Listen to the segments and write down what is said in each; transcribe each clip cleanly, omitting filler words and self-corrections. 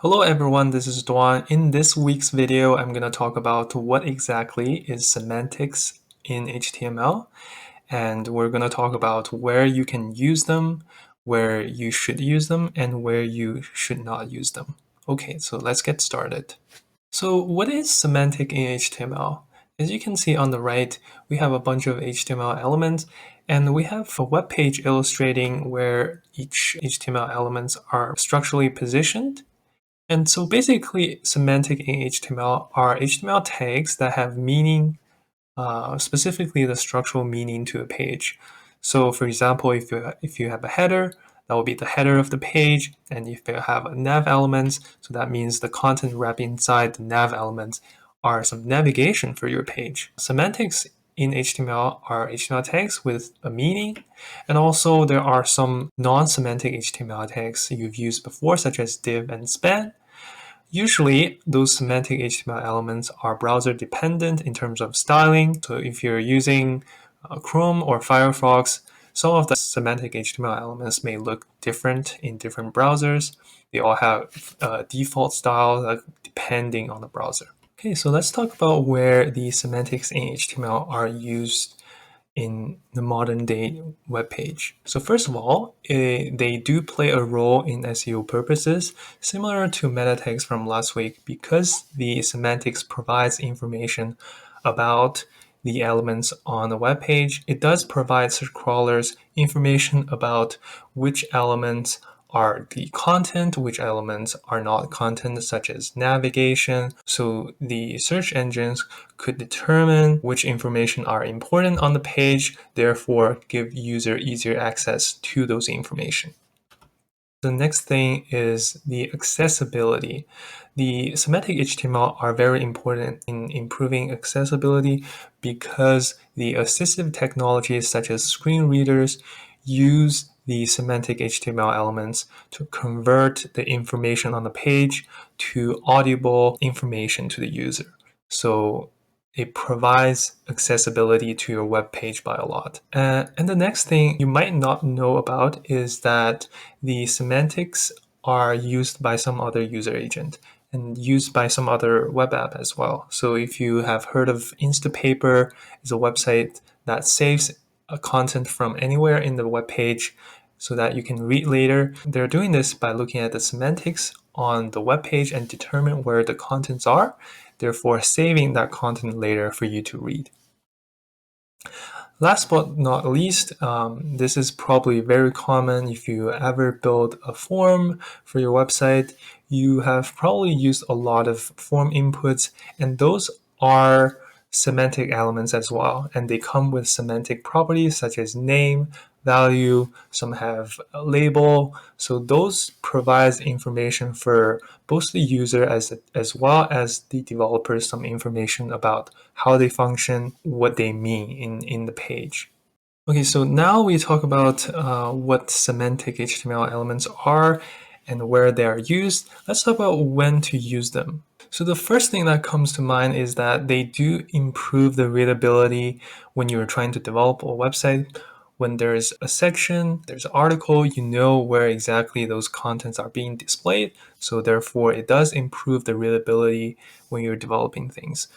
Hello everyone, this is Duan. In this week's video, I'm going to talk about what exactly is semantics in HTML, and we're going to talk about where you can use them, where you should use them, and where you should not use them. Okay, so let's get started. So what is semantic in HTML? As you can see on the right, we have a bunch of HTML elements, and we have a web page illustrating where each HTML elements are structurally positioned. And so basically, semantic in HTML are HTML tags that have meaning, specifically the structural meaning to a page. So for example, if you have a header, that will be the header of the page. And if you have a nav elements, so that means the content wrapped inside the nav elements are some navigation for your page. Semantics in HTML are HTML tags with a meaning. And also there are some non-semantic HTML tags you've used before, such as div and span. Usually, those semantic HTML elements are browser dependent in terms of styling. So if you're using Chrome or Firefox, some of the semantic HTML elements may look different in different browsers. They all have default style depending on the browser. Okay, so let's talk about where the semantics in HTML are used in the modern day web page. So first of all, they do play a role in SEO purposes, similar to meta tags from last week, because the semantics provides information about the elements on the web page. It does provide search crawlers information about which elements are the content, which elements are not content, such as navigation. So the search engines could determine which information are important on the page, therefore give user easier access to those information. The next thing is the accessibility. The semantic HTML are very important in improving accessibility because the assistive technologies such as screen readers use the semantic HTML elements to convert the information on the page to audible information to the user. So it provides accessibility to your web page by a lot. And the next thing you might not know about is that the semantics are used by some other user agent and used by some other web app as well. So if you have heard of Instapaper, it's a website that saves content from anywhere in the web page so that you can read later. They're doing this by looking at the semantics on the web page and determine where the contents are, therefore saving that content later for you to read. Last but not least, this is probably very common if you ever build a form for your website. You have probably used a lot of form inputs, and those are semantic elements as well. And they come with semantic properties such as name, value, some have a label. So those provides information for both the user as well as the developers, some information about how they function, what they mean in the page. Okay, so now we talk about what semantic HTML elements are and where they are used. Let's talk about when to use them. So the first thing that comes to mind is that they do improve the readability when you're trying to develop a website. When there's a section, there's an article, you know where exactly those contents are being displayed. So therefore, it does improve the readability when you're developing things,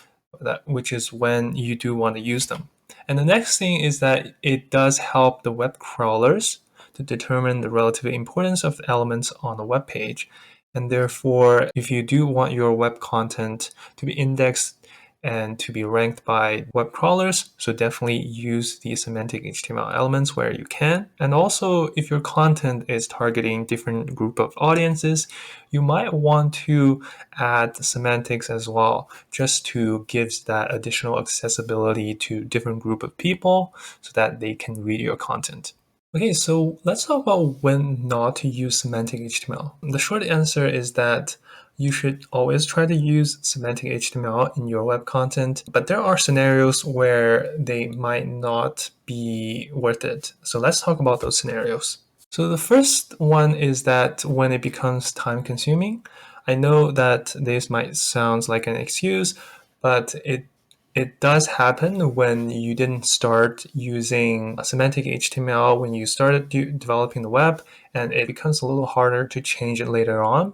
which is when you do want to use them. And the next thing is that it does help the web crawlers to determine the relative importance of the elements on the web page. And therefore, if you do want your web content to be indexed and to be ranked by web crawlers, so definitely use the semantic HTML elements where you can. And also, if your content is targeting different group of audiences, you might want to add semantics as well, just to give that additional accessibility to different group of people so that they can read your content. Okay, so let's talk about when not to use semantic HTML. The short answer is that you should always try to use semantic HTML in your web content, but there are scenarios where they might not be worth it. So let's talk about those scenarios. So the first one is that when it becomes time consuming. I know that this might sound like an excuse, but it does happen when you didn't start using semantic HTML when you started developing the web, and it becomes a little harder to change it later on.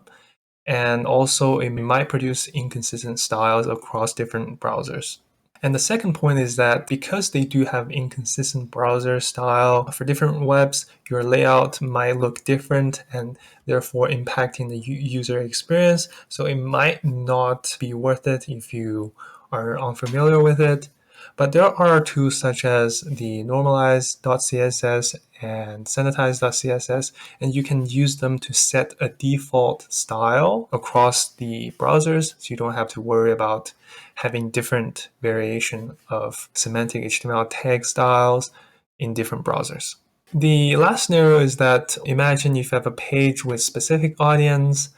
and also it might produce inconsistent styles across different browsers. And the second point is that because they do have inconsistent browser style for different webs, your layout might look different and therefore impacting the user experience. So it might not be worth it if you are unfamiliar with it. But there are tools such as the normalize.css and sanitize.css, and you can use them to set a default style across the browsers, so you don't have to worry about having different variation of semantic HTML tag styles in different browsers. The last scenario is that imagine if you have a page with specific audience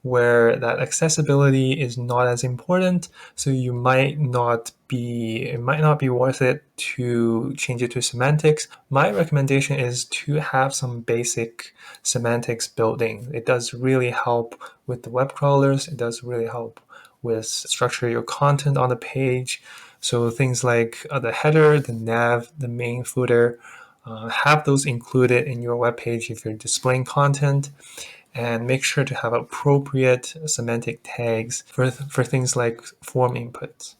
where that accessibility is not as important, so it might not be worth it to change it to semantics. My recommendation is to have some basic semantics building. It does really help with the web crawlers. It does really help with structure your content on the page. So things like the header, the nav, the main footer, have those included in your web page if you're displaying content, and make sure to have appropriate semantic tags for things like form inputs.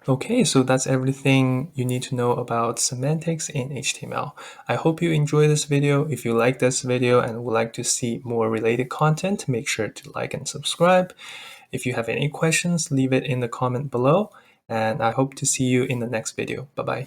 Okay, so that's everything you need to know about semantics in HTML. I hope you enjoy this video. If you like this video and would like to see more related content, make sure to like and subscribe. If you have any questions, leave it in the comment below, and I hope to see you in the next video. Bye-bye.